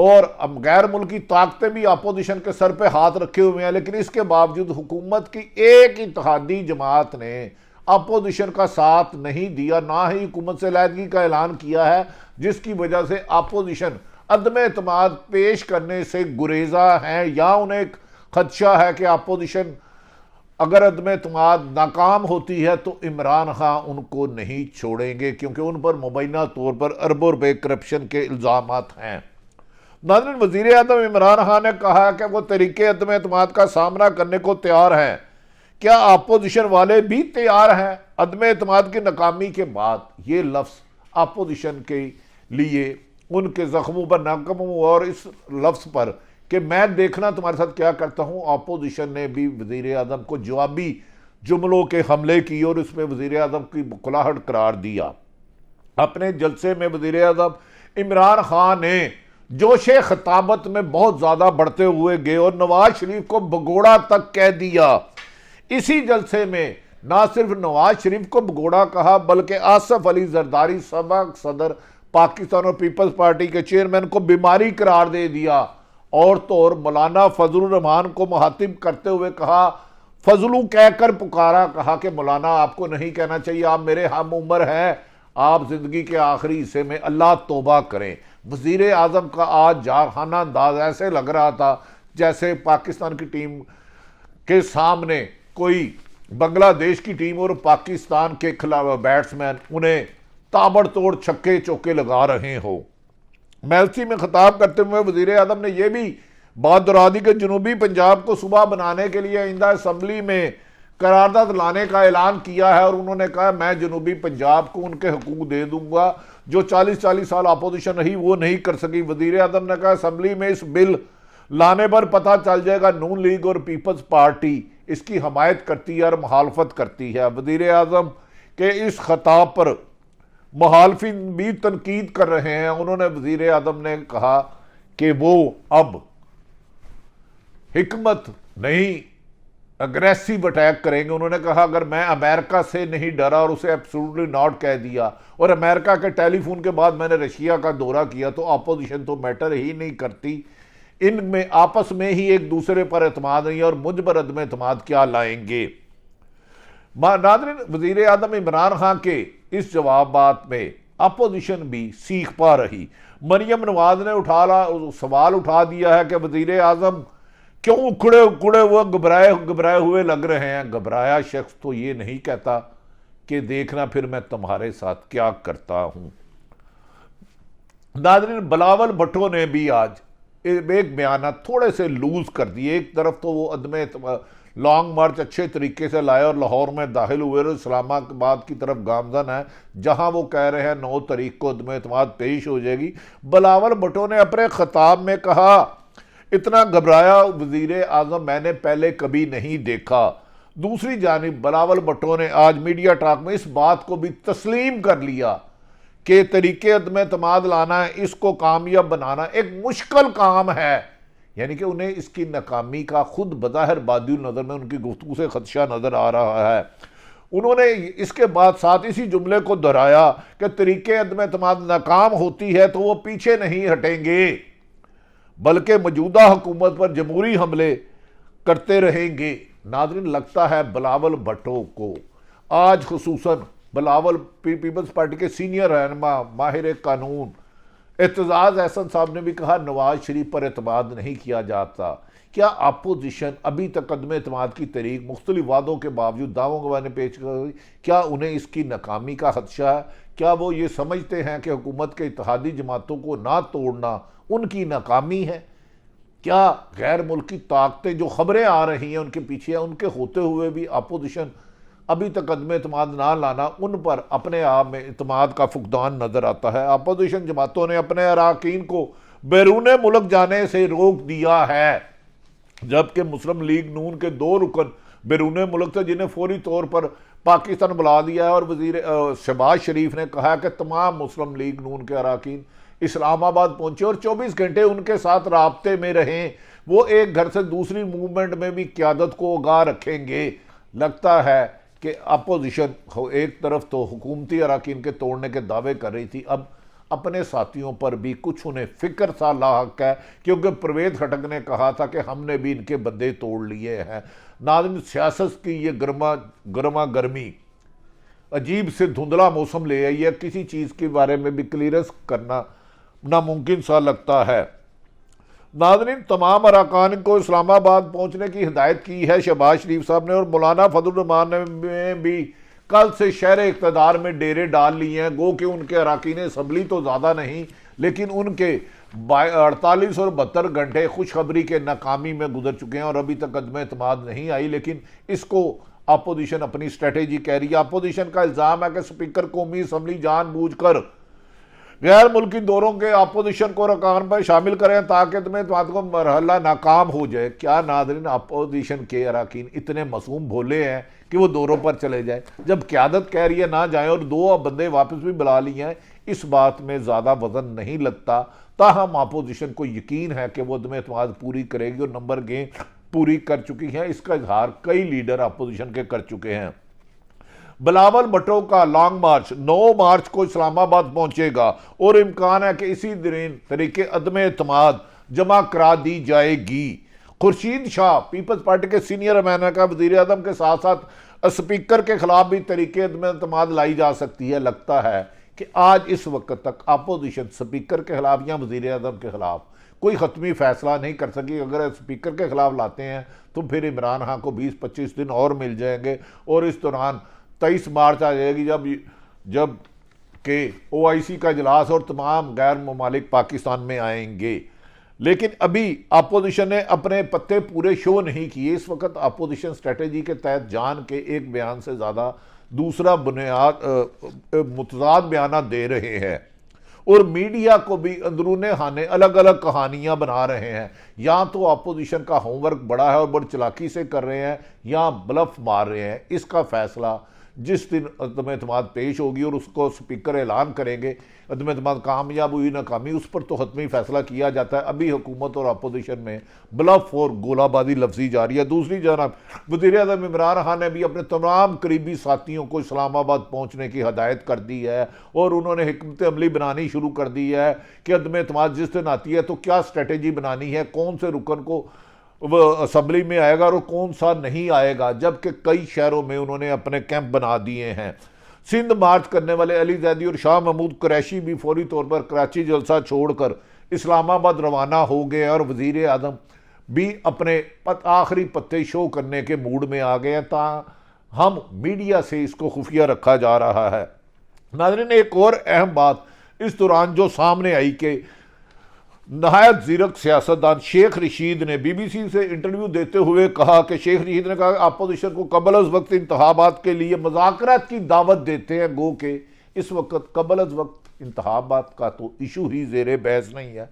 اور غیر ملکی طاقتیں بھی اپوزیشن کے سر پہ ہاتھ رکھے ہوئے ہیں، لیکن اس کے باوجود حکومت کی ایک اتحادی جماعت نے اپوزیشن کا ساتھ نہیں دیا، نہ ہی حکومت سے علیحدگی کا اعلان کیا ہے، جس کی وجہ سے اپوزیشن عدم اعتماد پیش کرنے سے گریزہ ہیں، یا انہیں ایک خدشہ ہے کہ اپوزیشن اگر عدم اعتماد ناکام ہوتی ہے تو عمران خان ان کو نہیں چھوڑیں گے، کیونکہ ان پر مبینہ طور پر اربوں روپے کرپشن کے الزامات ہیں۔ ناظرین، وزیر اعظم عمران خان نے کہا کہ وہ تحریک عدم اعتماد کا سامنا کرنے کو تیار ہیں۔ کیا اپوزیشن والے بھی تیار ہیں؟ عدم اعتماد کی ناکامی کے بعد یہ لفظ اپوزیشن کے لیے ان کے زخموں پر ناکم ہوں، اور اس لفظ پر کہ میں دیکھنا تمہارے ساتھ کیا کرتا ہوں، اپوزیشن نے بھی وزیر اعظم کو جوابی جملوں کے حملے کی اور اس میں وزیر اعظم کی بقلاہٹ قرار دیا۔ اپنے جلسے میں وزیر اعظم عمران خان نے جوش خطابت میں بہت زیادہ بڑھتے ہوئے گئے اور نواز شریف کو بگوڑا تک کہہ دیا۔ اسی جلسے میں نہ صرف نواز شریف کو بگوڑا کہا، بلکہ آصف علی زرداری سابق صدر پاکستان اور پیپلز پارٹی کے چیئرمین کو بیماری قرار دے دیا، اور تو اور مولانا فضل الرحمان کو مخاطب کرتے ہوئے کہا، فضلو کہہ کر پکارا، کہا کہ مولانا آپ کو نہیں کہنا چاہیے، آپ میرے ہم عمر ہیں، آپ زندگی کے آخری حصے میں اللہ توبہ کریں۔ وزیر اعظم کا آج جارحانہ انداز ایسے لگ رہا تھا جیسے پاکستان کی ٹیم کے سامنے کوئی بنگلہ دیش کی ٹیم اور پاکستان کے خلاف بیٹسمین انہیں تابڑ توڑ چھکے چوکے لگا رہے ہو۔ میلسی میں خطاب کرتے ہوئے وزیر اعظم نے یہ بھی بات دہرا دی کہ جنوبی پنجاب کو صوبہ بنانے کے لیے آئندہ اسمبلی میں قرارداد لانے کا اعلان کیا ہے، اور انہوں نے کہا میں جنوبی پنجاب کو ان کے حقوق دے دوں گا جو 40 سال اپوزیشن رہی وہ نہیں کر سکی۔ وزیر اعظم نے کہا اسمبلی میں اس بل لانے پر پتہ چل جائے گا نون لیگ اور پیپلز پارٹی اس کی حمایت کرتی ہے اور مخالفت کرتی ہے۔ وزیر اعظم کے اس خطاب پر مخالفین بھی تنقید کر رہے ہیں۔ انہوں نے وزیر اعظم نے کہا کہ وہ اب حکمت نہیں اگریسیو اٹیک کریں گے۔ انہوں نے کہا اگر میں امریکہ سے نہیں ڈرا اور اسے ایبسولوٹلی ناٹ کہہ دیا، اور امریکہ کے ٹیلی فون کے بعد میں نے رشیا کا دورہ کیا، تو اپوزیشن تو میٹر ہی نہیں کرتی، ان میں آپس میں ہی ایک دوسرے پر اعتماد نہیں ہے، اور مجھ پر عدم اعتماد کیا لائیں گے۔ ناظرین، وزیر اعظم عمران خان کے اس جوابات میں اپوزیشن بھی سیکھ پا رہی۔ مریم نواز نے سوال اٹھا دیا ہے کہ وزیر اعظم کیوں اکڑے ہوئے گھبرائے ہوئے لگ رہے ہیں۔ گھبرایا شخص تو یہ نہیں کہتا کہ دیکھنا پھر میں تمہارے ساتھ کیا کرتا ہوں۔ ناظرین، بلاول بھٹو نے بھی آج ایک بیانات تھوڑے سے لوز کر دیے۔ ایک طرف تو وہ عدم لانگ مارچ اچھے طریقے سے لائے اور لاہور میں داخل ہوئے اور اسلام آباد کی طرف گامزن ہے، جہاں وہ کہہ رہے ہیں 9 تاریخ کو عدم اعتماد پیش ہو جائے گی۔ بلاول بھٹو نے اپنے خطاب میں کہا اتنا گھبرایا وزیر اعظم میں نے پہلے کبھی نہیں دیکھا۔ دوسری جانب بلاول بھٹو نے آج میڈیا ٹاک میں اس بات کو بھی تسلیم کر لیا کہ طریقے عدم اعتماد لانا ہے، اس کو کامیاب بنانا ایک مشکل کام ہے، یعنی کہ انہیں اس کی ناکامی کا خود بظاہر بادی النظر میں ان کی گفتگو سے خدشہ نظر آ رہا ہے۔ انہوں نے اس کے بعد ساتھ اسی جملے کو دہرایا کہ طریقے عدم اعتماد ناکام ہوتی ہے تو وہ پیچھے نہیں ہٹیں گے، بلکہ موجودہ حکومت پر جمہوری حملے کرتے رہیں گے۔ ناظرین، لگتا ہے بلاول بھٹو کو آج خصوصاً بلاول پیپلز پارٹی کے سینئر رہنما ماہر قانون اعتزاز احسن صاحب نے بھی کہا نواز شریف پر اعتماد نہیں کیا جاتا۔ کیا اپوزیشن ابھی تک عدم اعتماد کی تحریک مختلف وعدوں کے باوجود دعووں گوانے پیش کر رہی؟ کیا انہیں اس کی ناکامی کا خدشہ ہے؟ کیا وہ یہ سمجھتے ہیں کہ حکومت کے اتحادی جماعتوں کو نہ توڑنا ان کی ناکامی ہے؟ کیا غیر ملکی طاقتیں جو خبریں آ رہی ہیں ان کے پیچھے ہیں، ان کے ہوتے ہوئے بھی اپوزیشن ابھی تک عدم اعتماد نہ لانا ان پر اپنے آپ میں اعتماد کا فقدان نظر آتا ہے؟ اپوزیشن جماعتوں نے اپنے اراکین کو بیرون ملک جانے سے روک دیا ہے، جبکہ مسلم لیگ نون کے 2 رکن بیرون ملک تھے جنہیں فوری طور پر پاکستان بلا دیا ہے، اور وزیر شہباز شریف نے کہا کہ تمام مسلم لیگ نون کے اراکین اسلام آباد پہنچے اور 24 گھنٹے ان کے ساتھ رابطے میں رہیں، وہ ایک گھر سے دوسری موومنٹ میں بھی قیادت کو آگاہ رکھیں گے۔ لگتا ہے کہ اپوزیشن ایک طرف تو حکومتی اراکین کے توڑنے کے دعوے کر رہی تھی، اب اپنے ساتھیوں پر بھی کچھ انہیں فکر سا لاحق ہے، کیونکہ پرویز خٹک نے کہا تھا کہ ہم نے بھی ان کے بندے توڑ لیے ہیں۔ ناظرین، سیاست کی یہ گرما گرمی عجیب سے دھندلا موسم لے آئی ہے، کسی چیز کے بارے میں بھی کلیئرنس کرنا ناممکن سا لگتا ہے۔ ناظرین، تمام اراکان کو اسلام آباد پہنچنے کی ہدایت کی ہے شہباز شریف صاحب نے، اور مولانا فضل الرحمان نے بھی کل سے شہر اقتدار میں ڈیرے ڈال لیے ہیں۔ گو کہ ان کے اراکین اسمبلی تو زیادہ نہیں، لیکن ان کے 48 اور 72 گھنٹے خوشخبری کے ناکامی میں گزر چکے ہیں اور ابھی تک عدم اعتماد نہیں آئی، لیکن اس کو اپوزیشن اپنی اسٹریٹجی کہہ رہی ہے۔ اپوزیشن کا الزام ہے کہ اسپیکر قومی اسمبلی جان بوجھ کر غیر ملکی دوروں کے اپوزیشن کو ارکان پر شامل کریں تاکہ عدم اعتماد کو مرحلہ ناکام ہو جائے۔ کیا ناظرین اپوزیشن کے اراکین اتنے معصوم بھولے ہیں کہ وہ دوروں پر چلے جائیں؟ جب قیادت کہہ رہی ہے نہ جائیں اور 2 بندے واپس بھی بلا لیے ہیں، اس بات میں زیادہ وزن نہیں لگتا۔ تاہم اپوزیشن کو یقین ہے کہ وہ عدم اعتماد پوری کرے گی اور نمبر گیم پوری کر چکی ہیں۔ اس کا اظہار کئی لیڈر اپوزیشن کے کر چکے ہیں۔ بلاول بھٹو کا لانگ مارچ 9 مارچ کو اسلام آباد پہنچے گا اور امکان ہے کہ اسی دن طریقے عدم اعتماد جمع کرا دی جائے گی۔ خورشید شاہ پیپلز پارٹی کے سینئر امینہ کا وزیر اعظم کے ساتھ ساتھ اسپیکر کے خلاف بھی طریقے عدم اعتماد لائی جا سکتی ہے۔ لگتا ہے کہ آج اس وقت تک اپوزیشن اسپیکر کے خلاف یا وزیر اعظم کے خلاف کوئی حتمی فیصلہ نہیں کر سکی۔ اگر اسپیکر کے خلاف لاتے ہیں تو پھر عمران خان کو 20-25 دن اور مل جائیں گے اور اس دوران 23 مارچ آ جائے گی جب کہ OIC کا اجلاس اور تمام غیر ممالک پاکستان میں آئیں گے۔ لیکن ابھی اپوزیشن نے اپنے پتے پورے شو نہیں کیے۔ اس وقت اپوزیشن اسٹریٹجی کے تحت جان کے ایک بیان سے زیادہ دوسرا متضاد بیانات دے رہے ہیں اور میڈیا کو بھی اندرون خانے الگ الگ کہانیاں بنا رہے ہیں۔ یا تو اپوزیشن کا ہوم ورک بڑا ہے اور بڑی چلاکی سے کر رہے ہیں یا بلف مار رہے ہیں۔ اس کا فیصلہ جس دن عدم اعتماد پیش ہوگی اور اس کو اسپیکر اعلان کریں گے، عدم اعتماد کامیاب ہوئی ناکامی، اس پر تو حتمی فیصلہ کیا جاتا ہے۔ ابھی حکومت اور اپوزیشن میں بلف اور گولہ بازی لفظی جاری ہے۔ دوسری جانب وزیر اعظم عمران خان نے بھی اپنے تمام قریبی ساتھیوں کو اسلام آباد پہنچنے کی ہدایت کر دی ہے اور انہوں نے حکمت عملی بنانی شروع کر دی ہے کہ عدم اعتماد جس دن آتی ہے تو کیا اسٹریٹجی بنانی ہے، کون سے رکن کو وہ اسمبلی میں آئے گا اور کون سا نہیں آئے گا، جبکہ کئی شہروں میں انہوں نے اپنے کیمپ بنا دیے ہیں۔ سندھ مارچ کرنے والے علی زیدی اور شاہ محمود قریشی بھی فوری طور پر کراچی جلسہ چھوڑ کر اسلام آباد روانہ ہو گئے اور وزیر اعظم بھی اپنے آخری پتے شو کرنے کے موڈ میں آ گئے ہیں، تاہم میڈیا سے اس کو خفیہ رکھا جا رہا ہے۔ ناظرین، ایک اور اہم بات اس دوران جو سامنے آئی کہ نہایت زیرک سیاستدان شیخ رشید نے بی بی سی سے انٹرویو دیتے ہوئے کہا کہ شیخ رشید نے کہا کہ اپوزیشن کو قبل از وقت انتخابات کے لیے مذاکرات کی دعوت دیتے ہیں، گو کہ اس وقت قبل از وقت انتخابات کا تو ایشو ہی زیر بحث نہیں ہے۔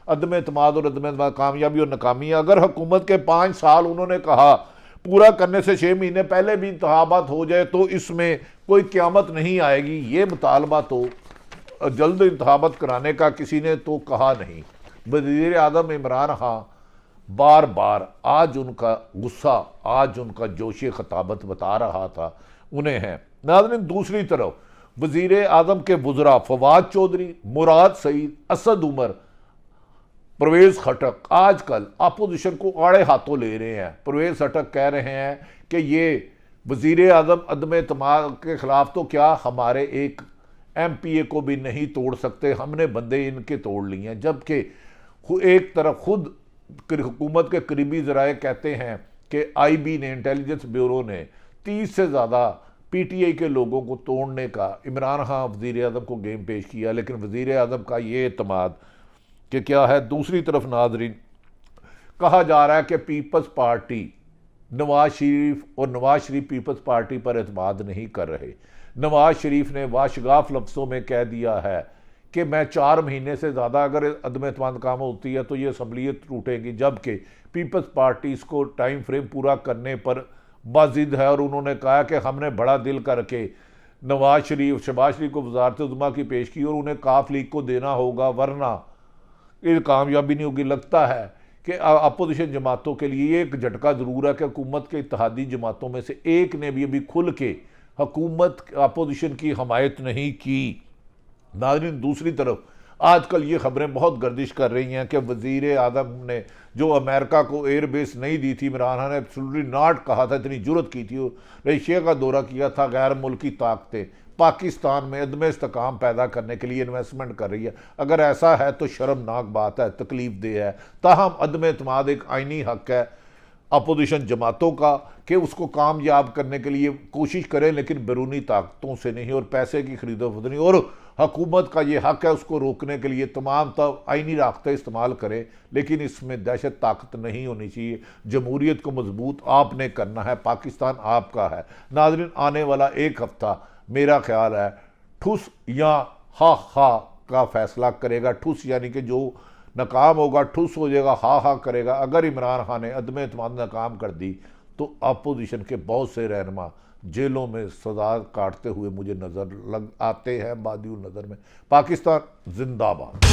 عدم اعتماد اور عدم اعتماد کامیابی اور ناکامی، اگر حکومت کے 5 سال انہوں نے کہا پورا کرنے سے 6 مہینے پہلے بھی انتخابات ہو جائے تو اس میں کوئی قیامت نہیں آئے گی، یہ مطالبہ تو جلد انتخابات کرانے کا کسی نے تو کہا نہیں۔ وزیر اعظم عمران خان بار بار آج ان کا غصہ، آج ان کا جوش خطابت بتا رہا تھا انہیں ہے۔ ناظرین، دوسری طرف وزیر اعظم کے وزراء فواد چودھری، مراد سعید، اسد عمر، پرویز خٹک آج کل اپوزیشن کو آڑے ہاتھوں لے رہے ہیں۔ پرویز خٹک کہہ رہے ہیں کہ یہ وزیر اعظم عدم اعتماد کے خلاف تو کیا ہمارے ایک MP کو بھی نہیں توڑ سکتے، ہم نے بندے ان کے توڑ لیے ہیں، جبکہ ایک طرف خود حکومت کے قریبی ذرائع کہتے ہیں کہ IB نے، انٹیلیجنس بیورو نے 30 سے زیادہ PTI کے لوگوں کو توڑنے کا عمران خان وزیر اعظم کو گیم پیش کیا، لیکن وزیر اعظم کا یہ اعتماد کہ کیا ہے۔ دوسری طرف ناظرین، کہا جا رہا ہے کہ Peoples party Nawaz Sharif Peoples party پر اعتماد نہیں کر رہے۔ نواز شریف نے واشگاف لفظوں میں کہہ دیا ہے کہ میں 4 مہینے سے زیادہ اگر عدم اعتماد کام ہوتی ہے تو یہ اسمبلیت ٹوٹے گی، جبکہ پیپلز پارٹی اس کو ٹائم فریم پورا کرنے پر بازد ہے اور انہوں نے کہا کہ ہم نے بڑا دل کر کے شہباز شریف کو وزارت عظمیٰ کی پیش کی اور انہیں کاف لیگ کو دینا ہوگا ورنہ یہ کامیابی نہیں ہوگی۔ لگتا ہے کہ اپوزیشن جماعتوں کے لیے ایک جھٹکا ضرور ہے کہ حکومت کے اتحادی جماعتوں میں سے ایک نے بھی ابھی کھل کے حکومت اپوزیشن کی حمایت نہیں کی۔ ناظرین دوسری طرف آج کل یہ خبریں بہت گردش کر رہی ہیں کہ وزیر اعظم نے جو امریکہ کو ایئر بیس نہیں دی تھی، عمران خان نے ایبسولوٹلی ناٹ کہا تھا، اتنی جرت کی تھی، ایشیا کا دورہ کیا تھا، غیر ملکی طاقتیں پاکستان میں عدم استحکام پیدا کرنے کے لیے انویسٹمنٹ کر رہی ہے۔ اگر ایسا ہے تو شرمناک بات ہے، تکلیف دہ ہے۔ تاہم عدم اعتماد ایک آئینی حق ہے اپوزیشن جماعتوں کا کہ اس کو کامیاب کرنے کے لیے کوشش کریں، لیکن بیرونی طاقتوں سے نہیں، اور پیسے کی خرید و فروخت نہیں، اور حکومت کا یہ حق ہے اس کو روکنے کے لیے تمام آئینی راستے استعمال کرے، لیکن اس میں دہشت طاقت نہیں ہونی چاہیے۔ جمہوریت کو مضبوط آپ نے کرنا ہے، پاکستان آپ کا ہے۔ ناظرین آنے والا ایک ہفتہ میرا خیال ہے ٹھوس یا ہا ہا کا فیصلہ کرے گا۔ ٹھوس یعنی کہ جو ناکام ہوگا ٹھوس ہو جائے گا، ہا ہا کرے گا۔ اگر عمران خان نے عدم اعتماد ناکام کر دی تو اپوزیشن کے بہت سے رہنما جیلوں میں سزا کاٹتے ہوئے مجھے نظر آتے ہیں بادی النظر میں۔ پاکستان زندہ باد۔